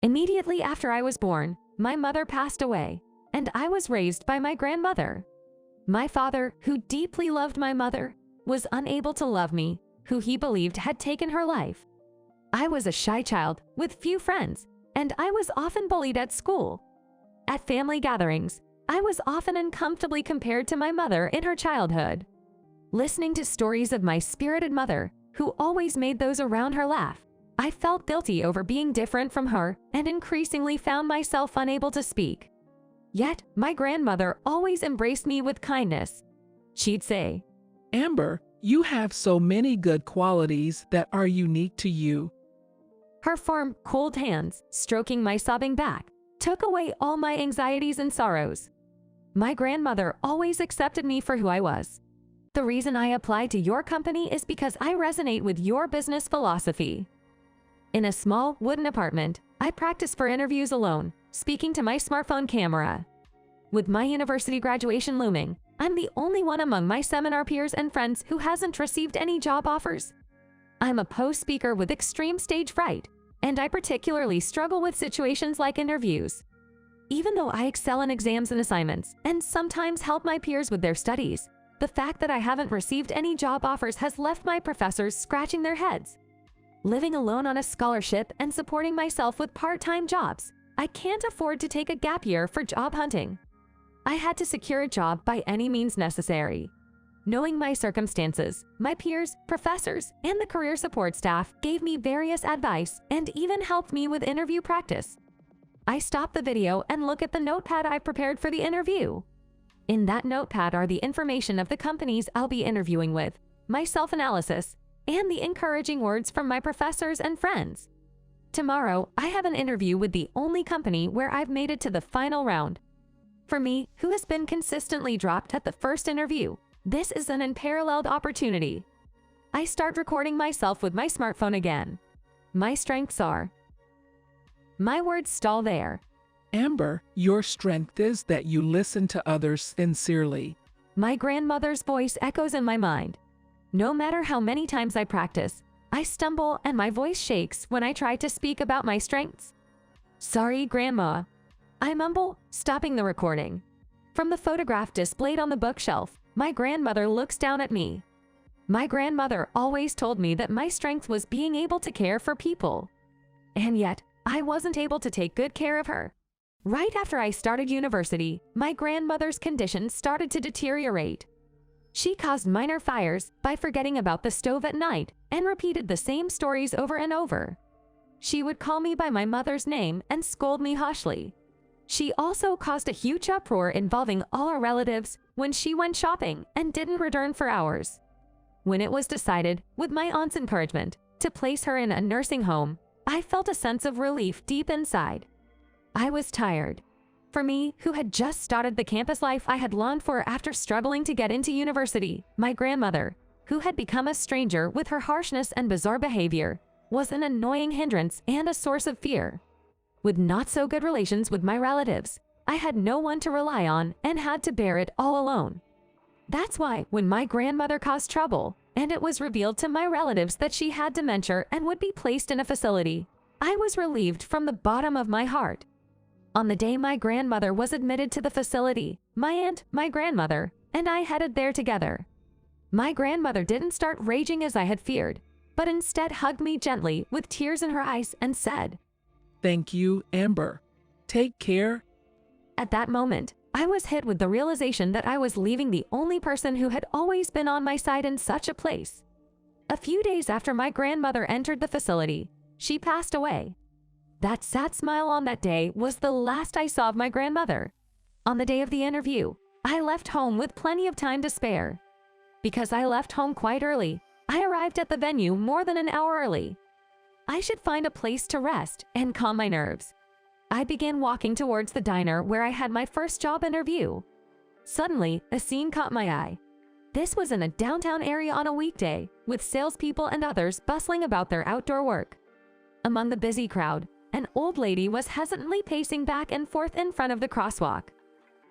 Immediately after I was born, my mother passed away, and I was raised by my grandmother. My father, who deeply loved my mother, was unable to love me, who he believed had taken her life. I was a shy child with few friends, and I was often bullied at school. At family gatherings, I was often uncomfortably compared to my mother in her childhood. Listening to stories of my spirited mother, who always made those around her laugh, I felt guilty over being different from her and increasingly found myself unable to speak. Yet, my grandmother always embraced me with kindness. She'd say, Amber, you have so many good qualities that are unique to you. Her firm, cold hands, stroking my sobbing back, took away all my anxieties and sorrows. My grandmother always accepted me for who I was. The reason I applied to your company is because I resonate with your business philosophy. In a small, wooden apartment, I practice for interviews alone, speaking to my smartphone camera. With my university graduation looming, I'm the only one among my seminar peers and friends who hasn't received any job offers. I'm a post speaker with extreme stage fright, and I particularly struggle with situations like interviews. Even though I excel in exams and assignments, and sometimes help my peers with their studies, the fact that I haven't received any job offers has left my professors scratching their heads. Living alone on a scholarship and supporting myself with part-time jobs, I can't afford to take a gap year for job hunting. I had to secure a job by any means necessary. Knowing my circumstances, my peers, professors, and the career support staff gave me various advice and even helped me with interview practice. I stop the video and look at the notepad I prepared for the interview. In that notepad are the information of the companies I'll be interviewing with, my self-analysis, and the encouraging words from my professors and friends. Tomorrow, I have an interview with the only company where I've made it to the final round. For me, who has been consistently dropped at the first interview, this is an unparalleled opportunity. I start recording myself with my smartphone again. My strengths are... My words stall there. Amber, your strength is that you listen to others sincerely. My grandmother's voice echoes in my mind. No matter how many times I practice, I stumble and my voice shakes when I try to speak about my strengths. Sorry, Grandma. I mumble, stopping the recording. From the photograph displayed on the bookshelf, my grandmother looks down at me. My grandmother always told me that my strength was being able to care for people. And yet, I wasn't able to take good care of her. Right after I started university, my grandmother's condition started to deteriorate. She caused minor fires by forgetting about the stove at night and repeated the same stories over and over. She would call me by my mother's name and scold me harshly. She also caused a huge uproar involving all our relatives when she went shopping and didn't return for hours. When it was decided, with my aunt's encouragement, to place her in a nursing home, I felt a sense of relief deep inside. I was tired. For me, who had just started the campus life I had longed for after struggling to get into university, my grandmother, who had become a stranger with her harshness and bizarre behavior, was an annoying hindrance and a source of fear. With not-so-good relations with my relatives, I had no one to rely on and had to bear it all alone. That's why, when my grandmother caused trouble, and it was revealed to my relatives that she had dementia and would be placed in a facility, I was relieved from the bottom of my heart. On the day my grandmother was admitted to the facility, my aunt, my grandmother, and I headed there together. My grandmother didn't start raging as I had feared, but instead hugged me gently with tears in her eyes and said, "Thank you, Amber. Take care." At that moment, I was hit with the realization that I was leaving the only person who had always been on my side in such a place. A few days after my grandmother entered the facility, she passed away. That sad smile on that day was the last I saw of my grandmother. On the day of the interview, I left home with plenty of time to spare. Because I left home quite early, I arrived at the venue more than an hour early. I should find a place to rest and calm my nerves. I began walking towards the diner where I had my first job interview. Suddenly, a scene caught my eye. This was in a downtown area on a weekday, with salespeople and others bustling about their outdoor work. Among the busy crowd, an old lady was hesitantly pacing back and forth in front of the crosswalk.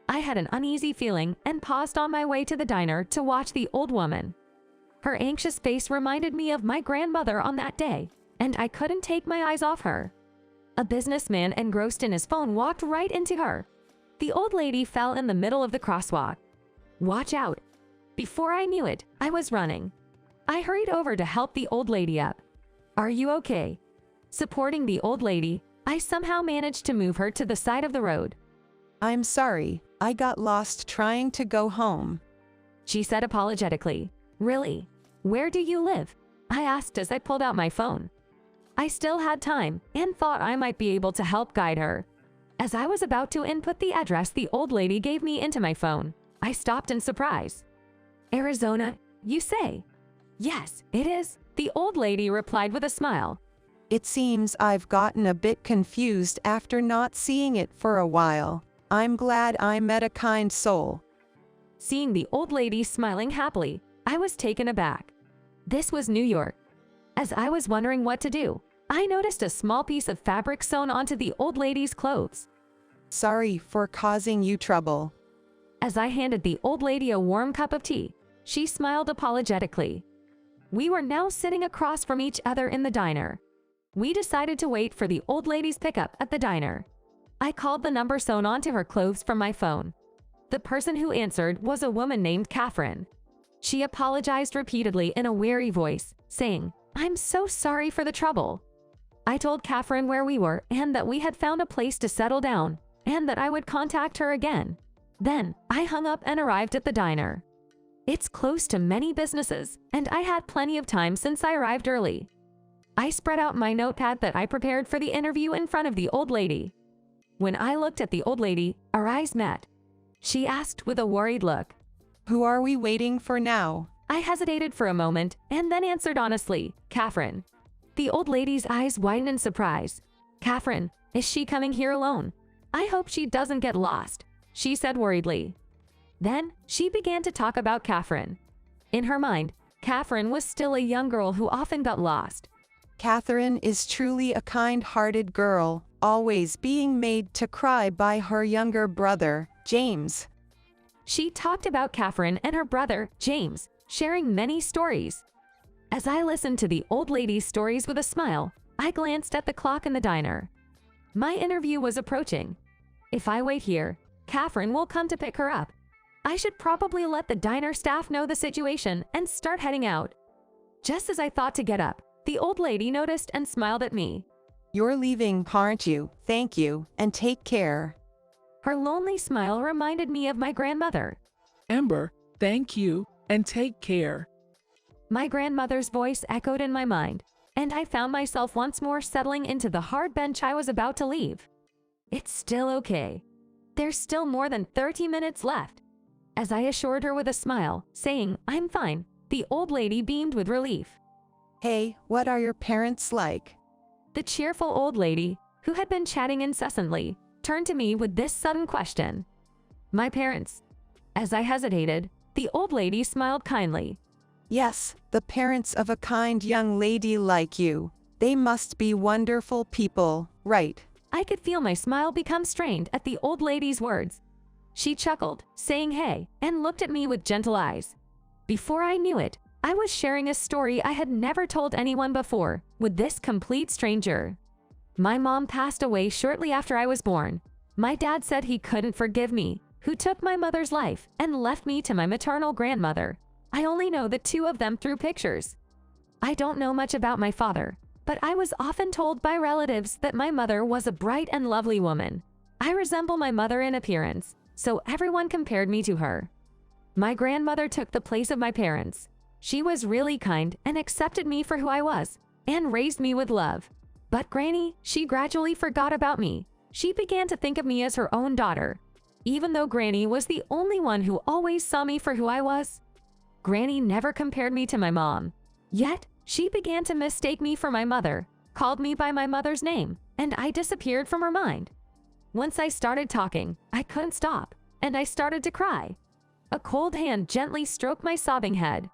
I had an uneasy feeling and paused on my way to the diner to watch the old woman. Her anxious face reminded me of my grandmother on that day, and I couldn't take my eyes off her. A businessman engrossed in his phone walked right into her. The old lady fell in the middle of the crosswalk. Watch out! Before I knew it, I was running. I hurried over to help the old lady up. Are you okay? Supporting the old lady, I somehow managed to move her to the side of the road. I'm sorry, I got lost trying to go home. She said apologetically. Really? Where do you live? I asked as I pulled out my phone. I still had time and thought I might be able to help guide her. As I was about to input the address the old lady gave me into my phone, I stopped in surprise. Arizona, you say? Yes, it is, the old lady replied with a smile. It seems I've gotten a bit confused after not seeing it for a while. I'm glad I met a kind soul. Seeing the old lady smiling happily, I was taken aback. This was New York. As I was wondering what to do, I noticed a small piece of fabric sewn onto the old lady's clothes. Sorry for causing you trouble. As I handed the old lady a warm cup of tea, she smiled apologetically. We were now sitting across from each other in the diner. We decided to wait for the old lady's pickup at the diner. I called the number sewn onto her clothes from my phone. The person who answered was a woman named Catherine. She apologized repeatedly in a weary voice, saying, I'm so sorry for the trouble. I told Catherine where we were and that we had found a place to settle down, and that I would contact her again. Then, I hung up and arrived at the diner. It's close to many businesses, and I had plenty of time since I arrived early. I spread out my notepad that I prepared for the interview in front of the old lady. When I looked at the old lady, our eyes met. She asked with a worried look, Who are we waiting for now? I hesitated for a moment and then answered honestly, Catherine. The old lady's eyes widened in surprise. Catherine, is she coming here alone? I hope she doesn't get lost, she said worriedly. Then, she began to talk about Catherine. In her mind, Catherine was still a young girl who often got lost. Catherine is truly a kind-hearted girl, always being made to cry by her younger brother, James. She talked about Catherine and her brother, James, sharing many stories. As I listened to the old lady's stories with a smile, I glanced at the clock in the diner. My interview was approaching. If I wait here, Catherine will come to pick her up. I should probably let the diner staff know the situation and start heading out. Just as I thought to get up, the old lady noticed and smiled at me. You're leaving, aren't you? Thank you, and take care. Her lonely smile reminded me of my grandmother. Amber, thank you, and take care. My grandmother's voice echoed in my mind, and I found myself once more settling into the hard bench I was about to leave. It's still okay. There's still more than 30 minutes left. As I assured her with a smile, saying, I'm fine, the old lady beamed with relief. Hey, what are your parents like? The cheerful old lady, who had been chatting incessantly, turned to me with this sudden question. My parents. As I hesitated, the old lady smiled kindly. Yes, the parents of a kind young lady like you. They must be wonderful people, right? I could feel my smile become strained at the old lady's words. She chuckled, saying hey, and looked at me with gentle eyes. Before I knew it, I was sharing a story I had never told anyone before with this complete stranger. My mom passed away shortly after I was born. My dad said he couldn't forgive me, who took my mother's life and left me to my maternal grandmother. I only know the two of them through pictures. I don't know much about my father, but I was often told by relatives that my mother was a bright and lovely woman. I resemble my mother in appearance, so everyone compared me to her. My grandmother took the place of my parents. She was really kind and accepted me for who I was, and raised me with love. But Granny, she gradually forgot about me. She began to think of me as her own daughter. Even though Granny was the only one who always saw me for who I was, Granny never compared me to my mom. Yet, she began to mistake me for my mother, called me by my mother's name, and I disappeared from her mind. Once I started talking, I couldn't stop, and I started to cry. A cold hand gently stroked my sobbing head.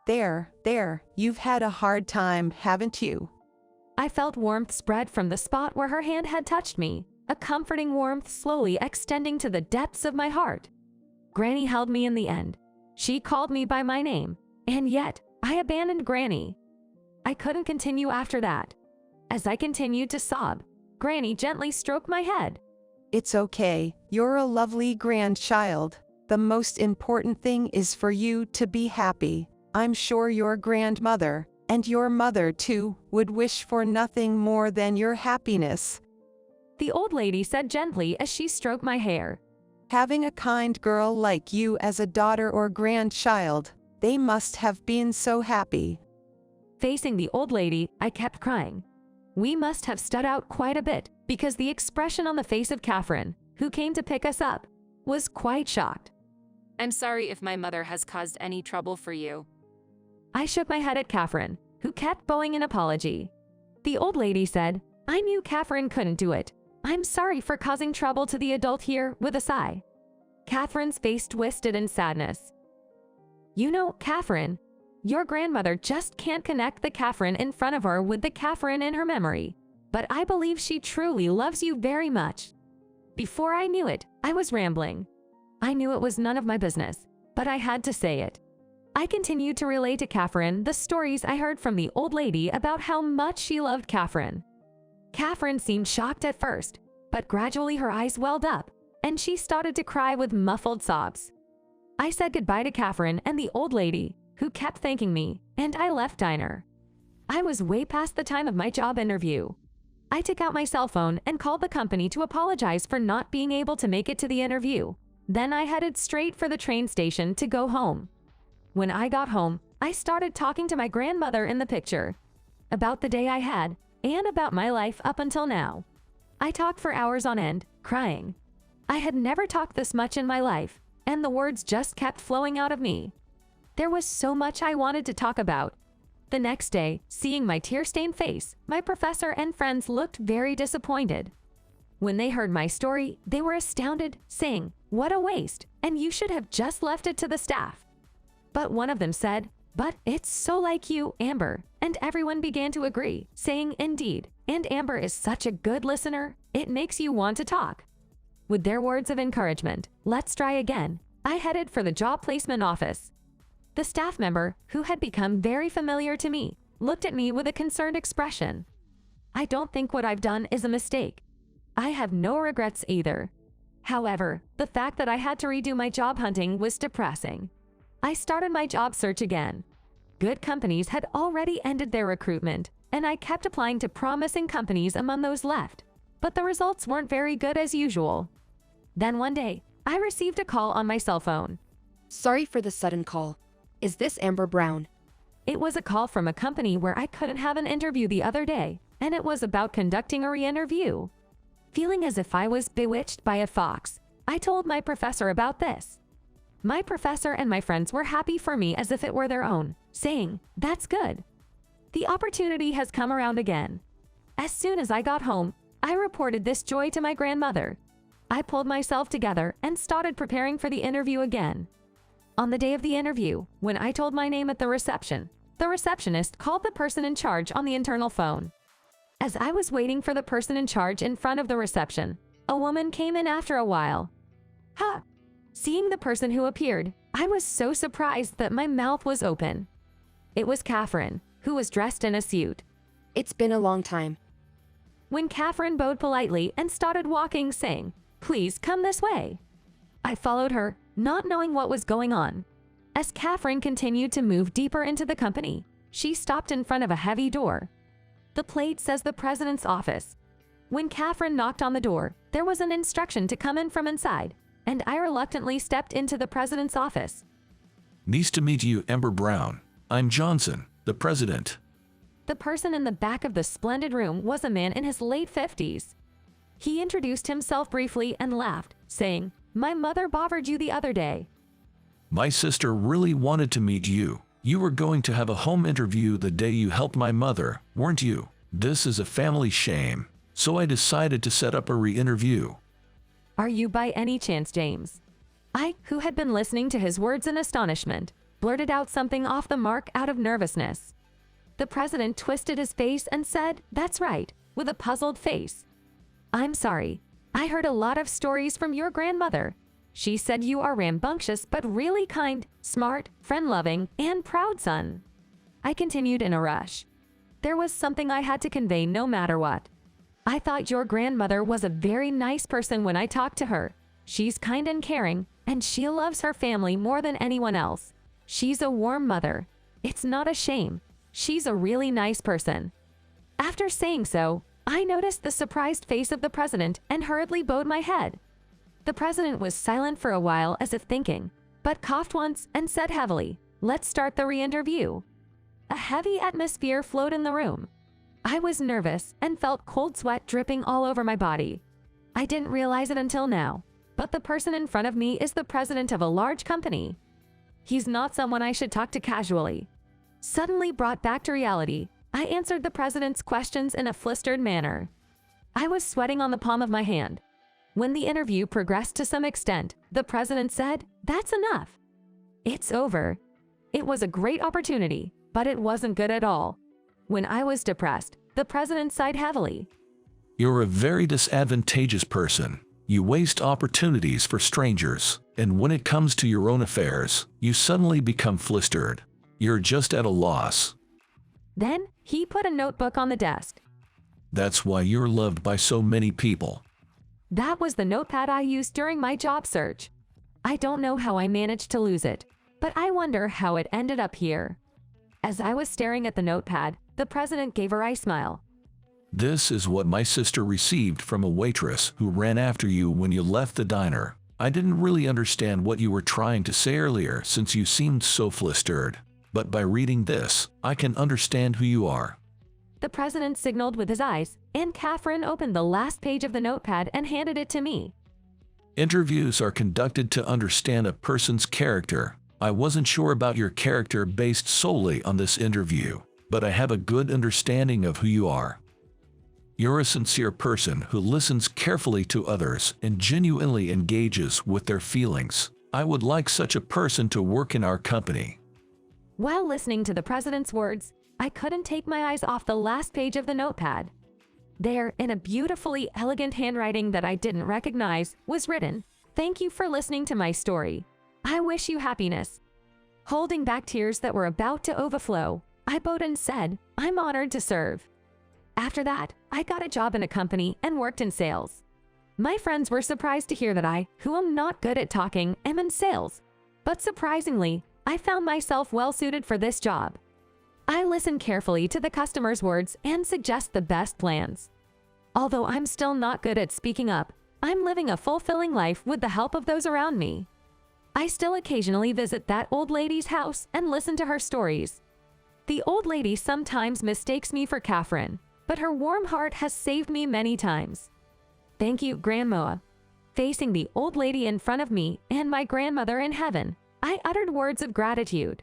There, you've had a hard time, haven't you? I felt warmth spread from the spot where her hand had touched me, a comforting warmth slowly extending to the depths of my heart. Granny held me in the end. She called me by my name, and yet, I abandoned Granny. I couldn't continue after that. As I continued to sob, Granny gently stroked my head. It's okay, you're a lovely grandchild. The most important thing is for you to be happy. I'm sure your grandmother, and your mother too, would wish for nothing more than your happiness. The old lady said gently as she stroked my hair. Having a kind girl like you as a daughter or grandchild, they must have been so happy. Facing the old lady, I kept crying. We must have stood out quite a bit, because the expression on the face of Catherine, who came to pick us up, was quite shocked. I'm sorry if my mother has caused any trouble for you. I shook my head at Catherine, who kept bowing an apology. The old lady said, I knew Catherine couldn't do it. I'm sorry for causing trouble to the adult here, with a sigh. Catherine's face twisted in sadness. You know, Catherine, your grandmother just can't connect the Catherine in front of her with the Catherine in her memory. But I believe she truly loves you very much. Before I knew it, I was rambling. I knew it was none of my business, but I had to say it. I continued to relay to Catherine the stories I heard from the old lady about how much she loved Catherine. Catherine seemed shocked at first, but gradually her eyes welled up, and she started to cry with muffled sobs. I said goodbye to Catherine and the old lady, who kept thanking me, and I left diner. I was way past the time of my job interview. I took out my cell phone and called the company to apologize for not being able to make it to the interview. Then I headed straight for the train station to go home. When I got home, I started talking to my grandmother in the picture about the day I had and about my life up until now. I talked for hours on end, crying. I had never talked this much in my life, and the words just kept flowing out of me. There was so much I wanted to talk about. The next day, seeing my tear-stained face, my professor and friends looked very disappointed. When they heard my story, they were astounded, saying, "What a waste, and you should have just left it to the staff." But one of them said, "But it's so like you, Amber," and everyone began to agree, saying, "Indeed, and Amber is such a good listener, it makes you want to talk." With their words of encouragement, "Let's try again," I headed for the job placement office. The staff member, who had become very familiar to me, looked at me with a concerned expression. I don't think what I've done is a mistake. I have no regrets either. However, the fact that I had to redo my job hunting was depressing. I started my job search again. Good companies had already ended their recruitment, and I kept applying to promising companies among those left, but the results weren't very good as usual. Then one day, I received a call on my cell phone. Sorry for the sudden call. Is this Amber Brown? It was a call from a company where I couldn't have an interview the other day, and it was about conducting a re-interview. Feeling as if I was bewitched by a fox, I told my professor about this. My professor and my friends were happy for me as if it were their own, saying, "That's good. The opportunity has come around again." As soon as I got home, I reported this joy to my grandmother. I pulled myself together and started preparing for the interview again. On the day of the interview, when I told my name at the receptionist called the person in charge on the internal phone. As I was waiting for the person in charge in front of the reception, a woman came in after a while. "Ha!" Seeing the person who appeared, I was so surprised that my mouth was open. It was Catherine, who was dressed in a suit. It's been a long time. When Catherine bowed politely and started walking, saying, "Please come this way," I followed her, not knowing what was going on. As Catherine continued to move deeper into the company, she stopped in front of a heavy door. The plate says the president's office. When Catherine knocked on the door, there was an instruction to come in from inside, and I reluctantly stepped into the president's office. Nice to meet you, Amber Brown. I'm Johnson, the president. The person in the back of the splendid room was a man in his late 50s. He introduced himself briefly and laughed, saying, "My mother bothered you the other day." My sister really wanted to meet you. You were going to have a home interview the day you helped my mother, weren't you? This is a family shame, so I decided to set up a re-interview. Are you by any chance James? I, who had been listening to his words in astonishment, blurted out something off the mark out of nervousness. The president twisted his face and said, "That's right," with a puzzled face. "I'm sorry. I heard a lot of stories from your grandmother. She said you are rambunctious but really kind, smart, friend-loving, and proud son." I continued in a rush. There was something I had to convey no matter what. I thought your grandmother was a very nice person when I talked to her. She's kind and caring, and she loves her family more than anyone else. She's a warm mother. It's not a shame. She's a really nice person." After saying so, I noticed the surprised face of the president and hurriedly bowed my head. The president was silent for a while as if thinking, but coughed once and said heavily, "Let's start the re-interview." A heavy atmosphere flowed in the room. I was nervous and felt cold sweat dripping all over my body. I didn't realize it until now, but the person in front of me is the president of a large company. He's not someone I should talk to casually. Suddenly brought back to reality, I answered the president's questions in a flustered manner. I was sweating on the palm of my hand. When the interview progressed to some extent, the president said, "That's enough. It's over." It was a great opportunity, but it wasn't good at all. When I was depressed, the president sighed heavily. You're a very disadvantageous person. You waste opportunities for strangers, and when it comes to your own affairs, you suddenly become flustered. You're just at a loss. Then, he put a notebook on the desk. That's why you're loved by so many people. That was the notepad I used during my job search. I don't know how I managed to lose it, but I wonder how it ended up here. As I was staring at the notepad, the president gave a wry smile. This is what my sister received from a waitress who ran after you when you left the diner. I didn't really understand what you were trying to say earlier since you seemed so flustered. But by reading this, I can understand who you are. The president signaled with his eyes, and Catherine opened the last page of the notepad and handed it to me. Interviews are conducted to understand a person's character. I wasn't sure about your character based solely on this interview, but I have a good understanding of who you are. You're a sincere person who listens carefully to others and genuinely engages with their feelings. I would like such a person to work in our company. While listening to the president's words, I couldn't take my eyes off the last page of the notepad. There, in a beautifully elegant handwriting that I didn't recognize, was written, "Thank you for listening to my story. I wish you happiness." Holding back tears that were about to overflow, I bowed and said, "I'm honored to serve." After that, I got a job in a company and worked in sales. My friends were surprised to hear that I, who am not good at talking, am in sales. But surprisingly, I found myself well suited for this job. I listen carefully to the customer's words and suggest the best plans. Although I'm still not good at speaking up, I'm living a fulfilling life with the help of those around me. I still occasionally visit that old lady's house and listen to her stories. The old lady sometimes mistakes me for Catherine, but her warm heart has saved me many times. Thank you, Grandma. Facing the old lady in front of me and my grandmother in heaven, I uttered words of gratitude.